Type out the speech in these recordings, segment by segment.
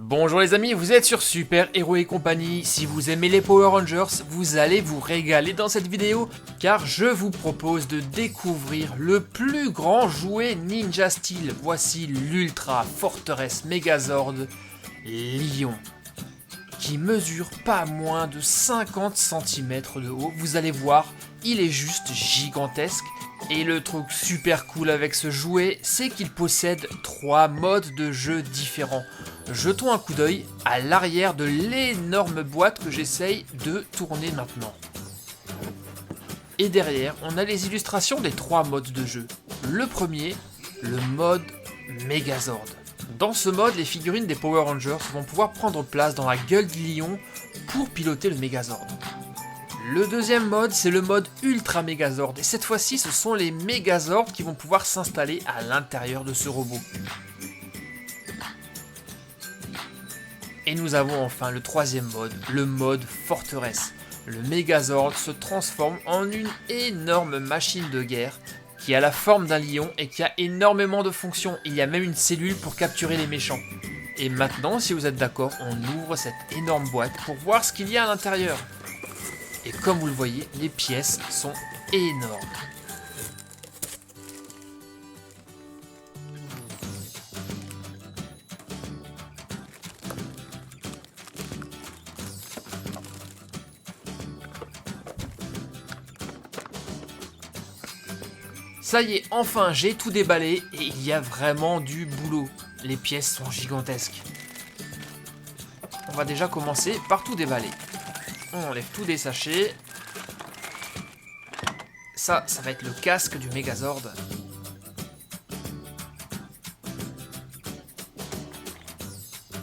Bonjour les amis, vous êtes sur Super Héros et compagnie. Si vous aimez les Power Rangers, vous allez vous régaler dans cette vidéo car je vous propose de découvrir le plus grand jouet Ninja Steel. Voici l'Ultra Fortress Megazord Lion qui mesure pas moins de 50 cm de haut. Vous allez voir, il est juste gigantesque. Et le truc super cool avec ce jouet, c'est qu'il possède 3 modes de jeu différents. Jetons un coup d'œil à l'arrière de l'énorme boîte que j'essaye de tourner maintenant. Et derrière, on a les illustrations des 3 modes de jeu. Le premier, le mode Megazord. Dans ce mode, les figurines des Power Rangers vont pouvoir prendre place dans la gueule du lion pour piloter le Megazord. Le deuxième mode, c'est le mode Ultra Megazord. Et cette fois-ci, ce sont les Megazords qui vont pouvoir s'installer à l'intérieur de ce robot. Et nous avons enfin le troisième mode, le mode Forteresse. Le Megazord se transforme en une énorme machine de guerre qui a la forme d'un lion et qui a énormément de fonctions. Il y a même une cellule pour capturer les méchants. Et maintenant, si vous êtes d'accord, on ouvre cette énorme boîte pour voir ce qu'il y a à l'intérieur. Et comme vous le voyez, les pièces sont énormes. Ça y est, enfin j'ai tout déballé et il y a vraiment du boulot. Les pièces sont gigantesques. On va déjà commencer par tout déballer. On enlève tous des sachets. Ça va être le casque du Megazord.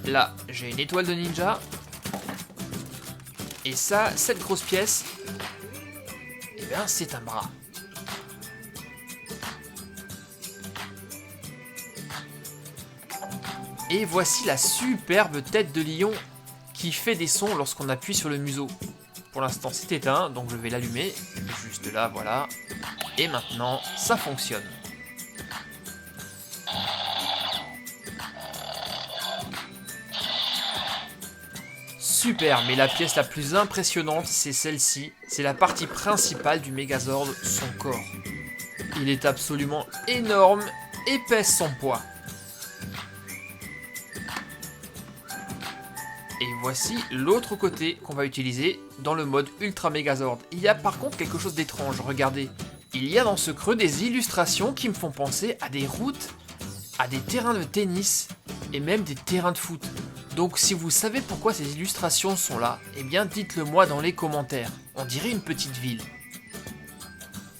Là, j'ai une étoile de ninja. Et ça, cette grosse pièce, eh bien, c'est un bras. Et voici la superbe tête de lion qui fait des sons lorsqu'on appuie sur le museau. Pour l'instant c'est éteint, donc je vais l'allumer, juste là, voilà. Et maintenant, ça fonctionne. Super, mais la pièce la plus impressionnante, c'est celle-ci. C'est la partie principale du Megazord, son corps. Il est absolument énorme et pèse son poids. Et voici l'autre côté qu'on va utiliser dans le mode Ultra Megazord. Il y a par contre quelque chose d'étrange, regardez. Il y a dans ce creux des illustrations qui me font penser à des routes, à des terrains de tennis et même des terrains de foot. Donc si vous savez pourquoi ces illustrations sont là, eh bien dites-le moi dans les commentaires. On dirait une petite ville.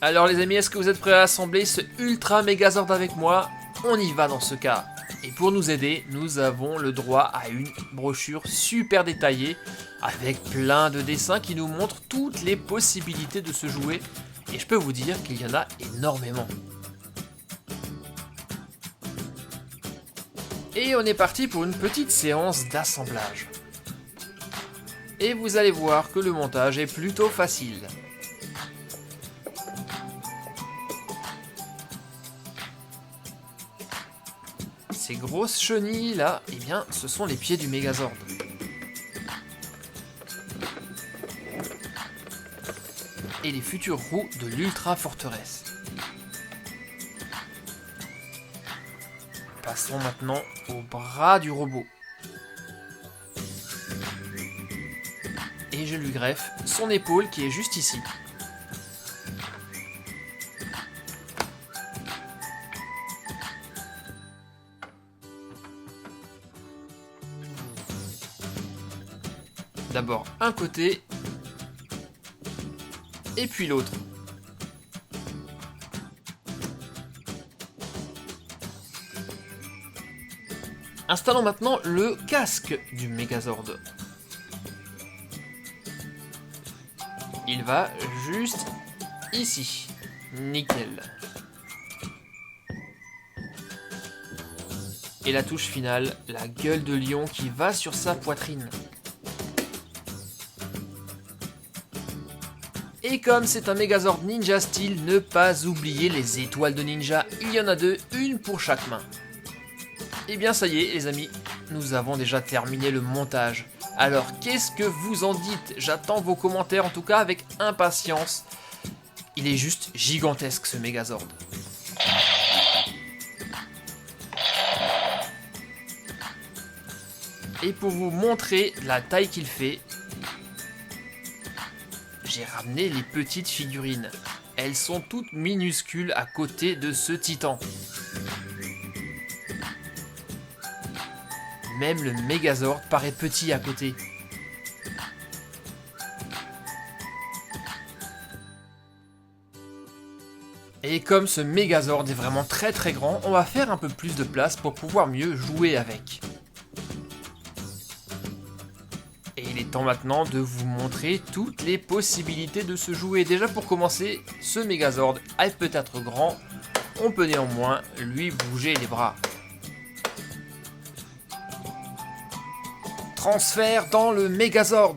Alors les amis, est-ce que vous êtes prêts à assembler ce Ultra Megazord avec moi? On y va dans ce cas. Et pour nous aider, nous avons le droit à une brochure super détaillée avec plein de dessins qui nous montrent toutes les possibilités de ce jouet. Et je peux vous dire qu'il y en a énormément. Et on est parti pour une petite séance d'assemblage. Et vous allez voir que le montage est plutôt facile. Ces grosses chenilles là, eh bien, ce sont les pieds du Megazord. Et les futures roues de l'Ultra Forteresse. Passons maintenant au bras du robot. Et je lui greffe son épaule qui est juste ici. D'abord un côté, et puis l'autre. Installons maintenant le casque du Megazord. Il va juste ici. Nickel. Et la touche finale, la gueule de lion qui va sur sa poitrine. Et comme c'est un Megazord Ninja Steel, ne pas oublier les étoiles de ninja. Il y en a 2, une pour chaque main. Et bien ça y est les amis, nous avons déjà terminé le montage. Alors, qu'est-ce que vous en dites? J'attends vos commentaires, en tout cas, avec impatience. Il est juste gigantesque, ce Megazord. Et pour vous montrer la taille qu'il fait, j'ai ramené les petites figurines. Elles sont toutes minuscules à côté de ce titan. Même le Megazord paraît petit à côté. Et comme ce Megazord est vraiment très grand, on va faire un peu plus de place pour pouvoir mieux jouer avec. Et il est temps maintenant de vous montrer toutes les possibilités de ce jouet. Déjà pour commencer, ce Megazord est peut-être grand, on peut néanmoins lui bouger les bras. Transfert dans le Megazord.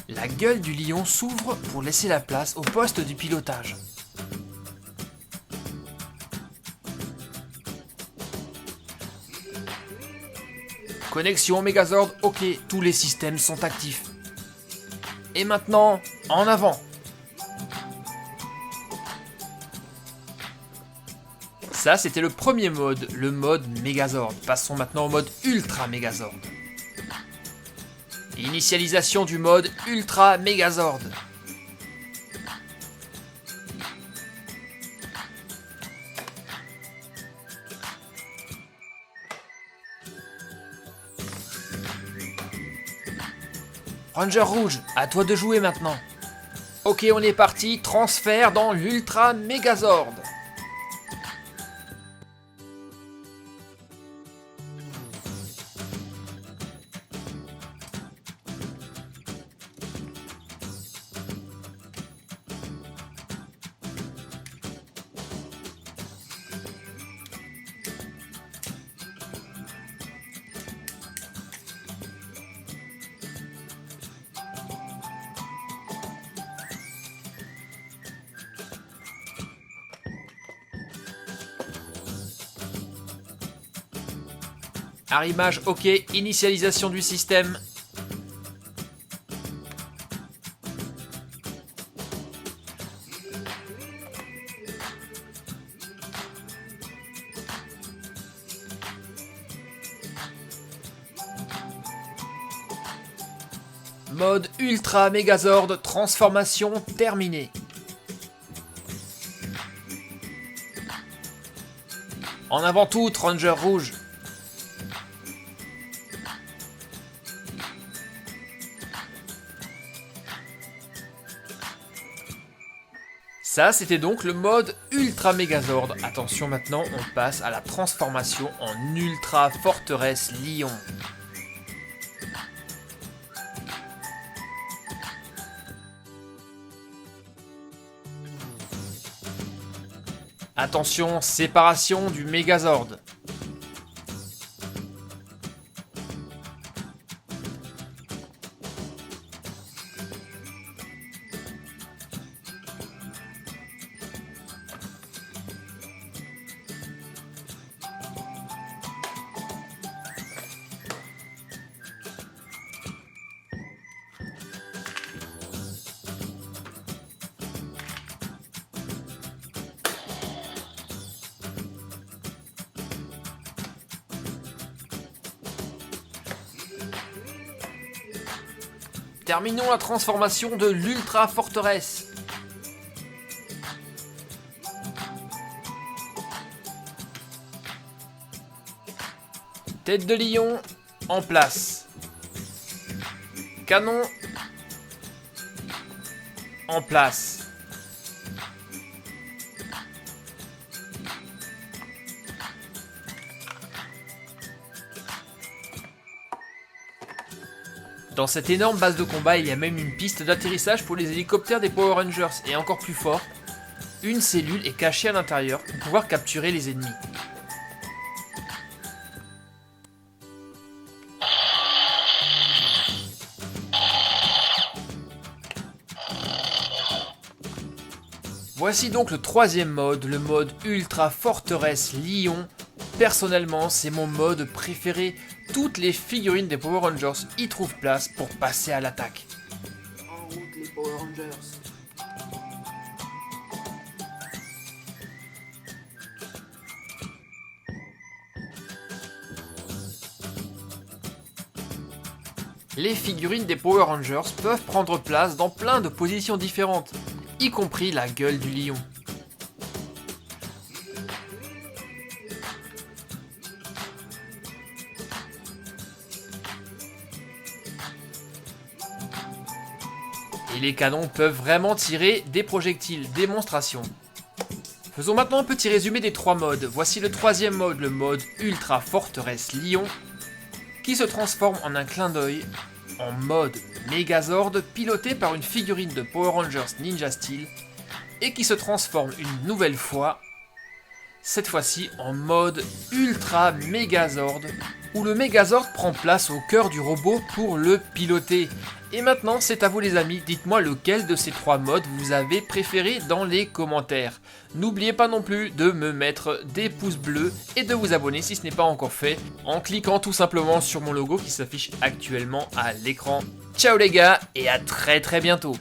La gueule du lion s'ouvre pour laisser la place au poste du pilotage. Connexion Megazord, ok, tous les systèmes sont actifs. Et maintenant, en avant. Ça, c'était le premier mode, le mode Megazord. Passons maintenant au mode Ultra Megazord. Initialisation du mode Ultra Megazord. Ranger Rouge, à toi de jouer maintenant. Ok, on est parti, transfert dans l'Ultra Megazord. Arrimage, ok, initialisation du système. Mode Ultra Megazord, transformation terminée. En avant tout, Ranger Rouge. Ça, c'était donc le mode Ultra Megazord. Attention, maintenant, on passe à la transformation en Ultra Forteresse Lion. Attention, séparation du Megazord. Terminons la transformation de l'Ultra Forteresse. Tête de lion en place. Canon en place. Dans cette énorme base de combat, il y a même une piste d'atterrissage pour les hélicoptères des Power Rangers. Et encore plus fort, une cellule est cachée à l'intérieur pour pouvoir capturer les ennemis. Voici donc le troisième mode, le mode Ultra Forteresse Lion. Personnellement, c'est mon mode préféré. Toutes les figurines des Power Rangers y trouvent place pour passer à l'attaque. En route les Power Rangers. Les figurines des Power Rangers peuvent prendre place dans plein de positions différentes, y compris la gueule du lion. Et les canons peuvent vraiment tirer des projectiles, démonstration. Faisons maintenant un petit résumé des trois modes. Voici le troisième mode, le mode Ultra Forteresse Lion, qui se transforme en un clin d'œil en mode Megazord piloté par une figurine de Power Rangers Ninja Steel et qui se transforme une nouvelle fois, cette fois-ci en mode Ultra Megazord où le Megazord prend place au cœur du robot pour le piloter. Et maintenant c'est à vous les amis, dites-moi lequel de ces trois modes vous avez préféré dans les commentaires. N'oubliez pas non plus de me mettre des pouces bleus et de vous abonner si ce n'est pas encore fait en cliquant tout simplement sur mon logo qui s'affiche actuellement à l'écran. Ciao les gars et à très bientôt.